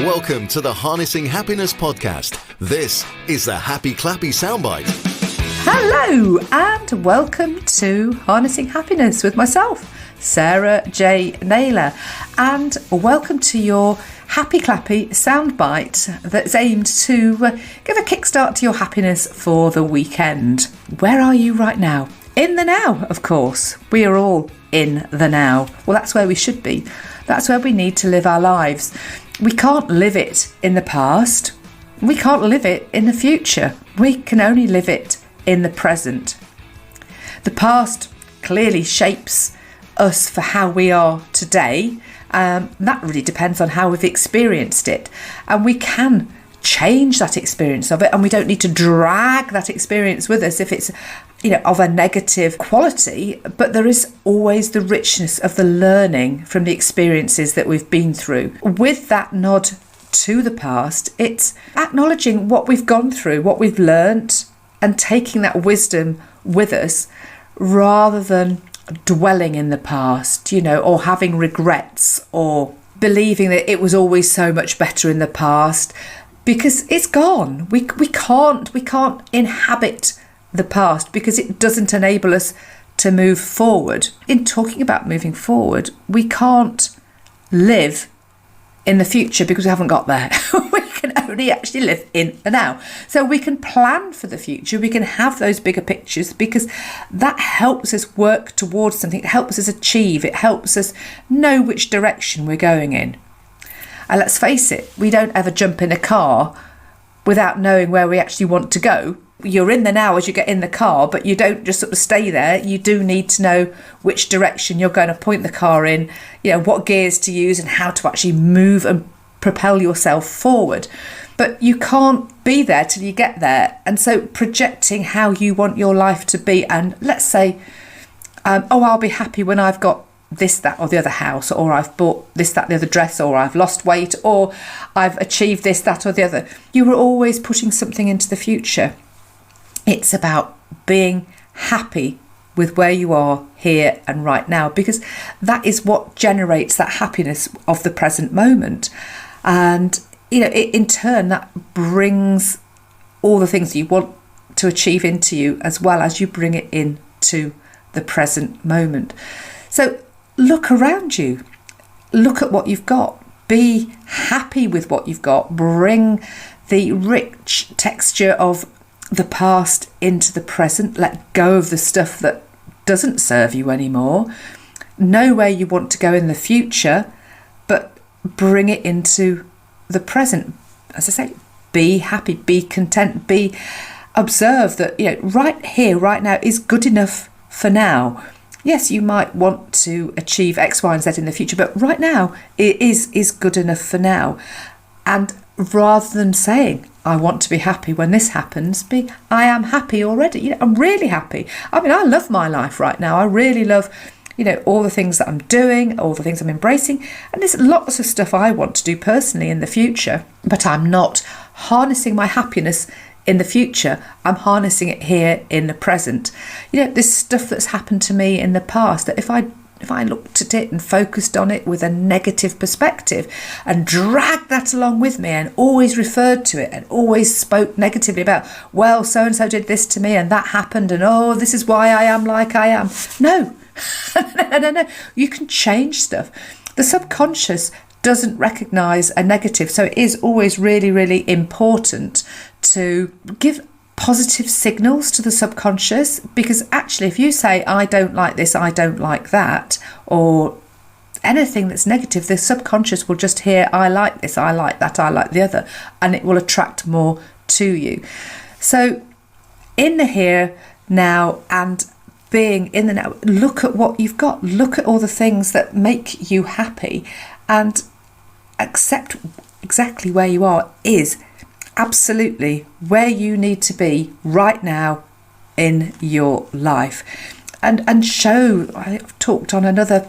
Welcome to the Harnessing Happiness podcast. This is the Happy Clappy soundbite. Hello and welcome to Harnessing Happiness with myself, Sarah J Naylor, and welcome to your Happy Clappy soundbite that's aimed to give a kickstart to your happiness for the weekend. Where are you right now? In the now, of course. We are all in the now. Well, that's where we should be. That's where we need to live our lives. We can't live it in the past. We can't live it in the future. We can only live it in the present. The past clearly shapes us for how we are today. That really depends on how we've experienced it. And we can change that experience of it, and we don't need to drag that experience with us if it's of a negative quality, but there is always the richness of the learning from the experiences that we've been through. With that nod to the past, it's acknowledging what we've gone through, what we've learnt, and taking that wisdom with us rather than dwelling in the past, or having regrets or believing that it was always so much better in the past, because it's gone. We can't inhabit the past because it doesn't enable us to move forward. In talking about moving forward, we can't live in the future because we haven't got there. We can only actually live in the now. So we can plan for the future. We can have those bigger pictures because that helps us work towards something. It helps us achieve. It helps us know which direction we're going in. And let's face it, we don't ever jump in a car without knowing where we actually want to go. You're in the now as you get in the car, but you don't just sort of stay there. You do need to know which direction you're going to point the car in, what gears to use and how to actually move and propel yourself forward. But you can't be there till you get there. And so projecting how you want your life to be, and let's say, I'll be happy when I've got this, that or the other house, or I've bought this, that, the other dress, or I've lost weight, or I've achieved this, that or the other. You are always putting something into the future. It's about being happy with where you are here and right now, because that is what generates that happiness of the present moment. And, in turn, that brings all the things that you want to achieve into you, as well as you bring it into the present moment. So look around you. Look at what you've got. Be happy with what you've got. Bring the rich texture of the past into the present. Let go of the stuff that doesn't serve you anymore. Know where you want to go in the future, but bring it into the present. As I say, be happy, be content, observe that right here, right now is good enough for now. Yes, you might want to achieve X, Y, and Z in the future, but right now it is good enough for now. And rather than saying, I want to be happy when this happens, I am happy already. I'm really happy. I love my life right now. I really love, all the things that I'm doing, all the things I'm embracing. And there's lots of stuff I want to do personally in the future, but I'm not harnessing my happiness in the future. I'm harnessing it here in the present. This stuff that's happened to me in the past, that if I looked at it and focused on it with a negative perspective and dragged that along with me and always referred to it and always spoke negatively about, well, so-and-so did this to me and that happened and, this is why I am like I am. No. No. You can change stuff. The subconscious doesn't recognise a negative, so it is always really, really important to give positive signals to the subconscious, because actually if you say, I don't like this, I don't like that, or anything that's negative, the subconscious will just hear, I like this, I like that, I like the other, and it will attract more to you. So in the here, now, and being in the now, look at what you've got, look at all the things that make you happy, and accept exactly where you are is absolutely where you need to be right now in your life. And show, I've talked on another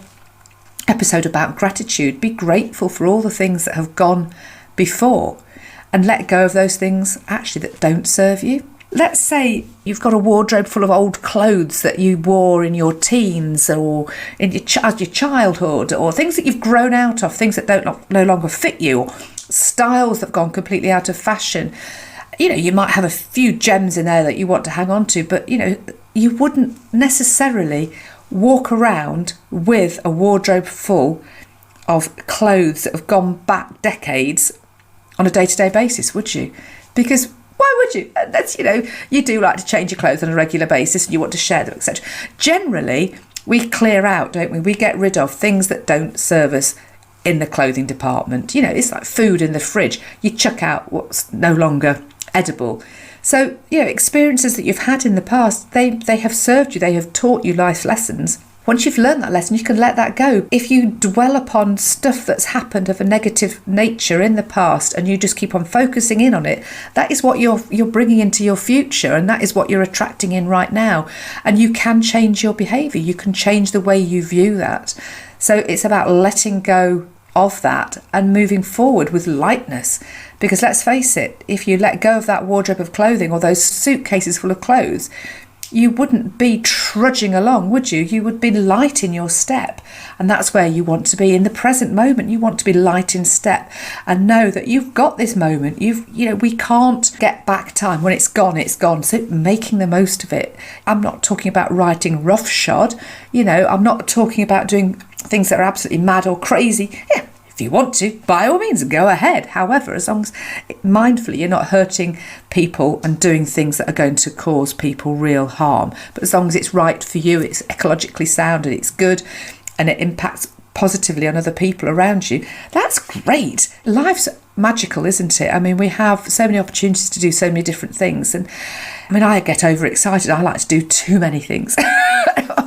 episode about gratitude. Be grateful for all the things that have gone before and let go of those things actually that don't serve you. Let's say you've got a wardrobe full of old clothes that you wore in your teens or in your childhood, or things that you've grown out of, things that no longer fit you, styles that have gone completely out of fashion. You might have a few gems in there that you want to hang on to, but, you wouldn't necessarily walk around with a wardrobe full of clothes that have gone back decades on a day-to-day basis, would you? Because why would you? That's, you do like to change your clothes on a regular basis and you want to share them, etc. Generally, we clear out, don't we? We get rid of things that don't serve us in the clothing department. It's like food in the fridge. You chuck out what's no longer edible. So, experiences that you've had in the past, they have served you. They have taught you life lessons. Once you've learned that lesson, you can let that go. If you dwell upon stuff that's happened of a negative nature in the past and you just keep on focusing in on it, that is what you're bringing into your future, and that is what you're attracting in right now. And you can change your behaviour. You can change the way you view that. So it's about letting go of that and moving forward with lightness. Because let's face it, if you let go of that wardrobe of clothing or those suitcases full of clothes, you wouldn't be trudging along, would you? You would be light in your step. And that's where you want to be in the present moment. You want to be light in step and know that you've got this moment. We can't get back time. When it's gone, it's gone. So making the most of it. I'm not talking about riding roughshod. I'm not talking about doing things that are absolutely mad or crazy. Yeah. If you want to, by all means, go ahead. However, as long as mindfully you're not hurting people and doing things that are going to cause people real harm. But as long as it's right for you, it's ecologically sound and it's good and it impacts positively on other people around you, that's great. Life's magical, isn't it? I mean, we have so many opportunities to do so many different things. And I get overexcited. I like to do too many things.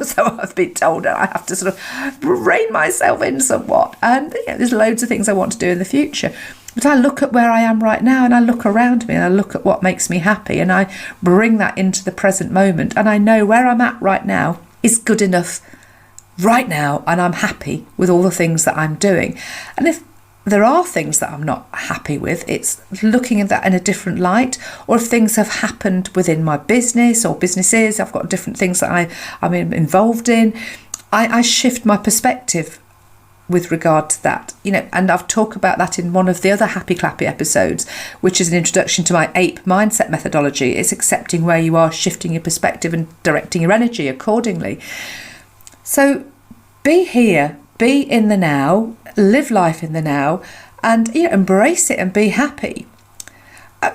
So I've been told I have to sort of rein myself in somewhat. And there's loads of things I want to do in the future. But I look at where I am right now and I look around me and I look at what makes me happy and I bring that into the present moment. And I know where I'm at right now is good enough right now, and I'm happy with all the things that I'm doing. And if there are things that I'm not happy with, it's looking at that in a different light. Or if things have happened within my business or businesses, I've got different things that I'm involved in, I shift my perspective with regard to that, and I've talked about that in one of the other Happy Clappy episodes, which is an introduction to my APE mindset methodology. It's accepting where you are, shifting your perspective and directing your energy accordingly. So be here, be in the now, live life in the now, and embrace it and be happy.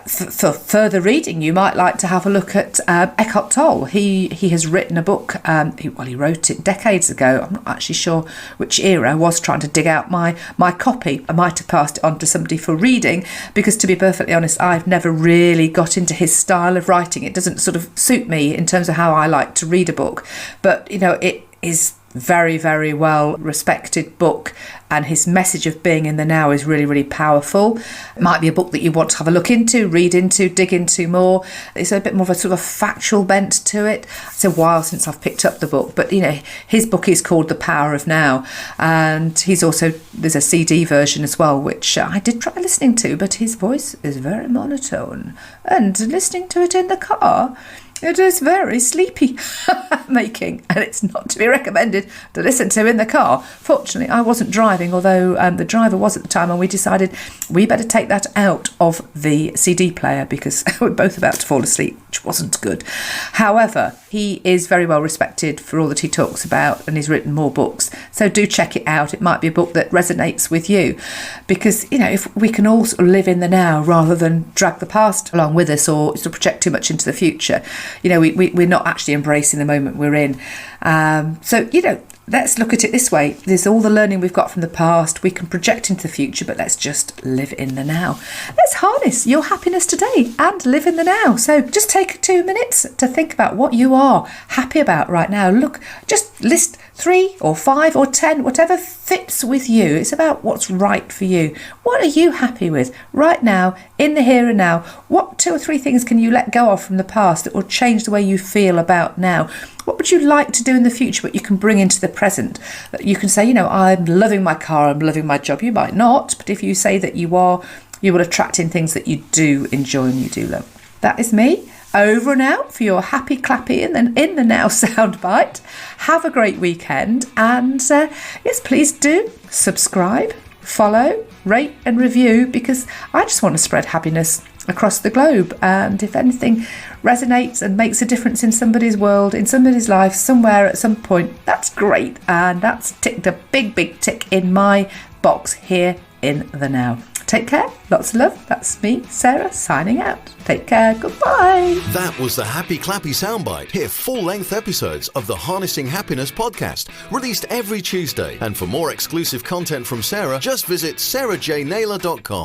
For further reading, you might like to have a look at Eckhart Tolle. He has written a book. He wrote it decades ago. I'm not actually sure which era. I was trying to dig out my copy. I might have passed it on to somebody for reading because, to be perfectly honest, I've never really got into his style of writing. It doesn't sort of suit me in terms of how I like to read a book. But, it is very, very well respected book, and his message of being in the now is really, really powerful. It might be a book that you want to have a look into, read into, dig into more. It's a bit more of a sort of factual bent to it. It's a while since I've picked up the book, but his book is called The Power of Now, and there's a CD version as well, which I did try listening to, but his voice is very monotone, and listening to it in the car, it is very sleepy making, and it's not to be recommended to listen to in the car. Fortunately, I wasn't driving, although the driver was at the time, and we decided we better take that out of the CD player because we're both about to fall asleep, which wasn't good. However, he is very well respected for all that he talks about, and he's written more books. So do check it out. It might be a book that resonates with you because, if we can all sort of live in the now rather than drag the past along with us or sort of project too much into the future, we're not actually embracing the moment we're in. Let's look at it this way. There's all the learning we've got from the past. We can project into the future, but let's just live in the now. Let's harness your happiness today and live in the now. So just take 2 minutes to think about what you are happy about right now. Look, just list 3 or 5 or 10, whatever fits with you. It's about what's right for you. What are you happy with right now, in the here and now? What 2 or 3 things can you let go of from the past that will change the way you feel about now? What would you like to do in the future, but you can bring into the present? You can say, I'm loving my car, I'm loving my job. You might not, but if you say that you are, you will attract in things that you do enjoy and you do love. That is me. Over and out for your Happy Clappy and then in the now soundbite. Have a great weekend, and yes, please do subscribe, follow, rate and review, because I just want to spread happiness across the globe. And if anything resonates and makes a difference in somebody's world, in somebody's life, somewhere at some point, that's great. And that's ticked a big tick in my box here in the now. Take care. Lots of love. That's me, Sarah, signing out. Take care. Goodbye. That was the Happy Clappy soundbite. Hear full-length episodes of the Harnessing Happiness podcast, released every Tuesday. And for more exclusive content from Sarah, just visit sarahjnaylor.com.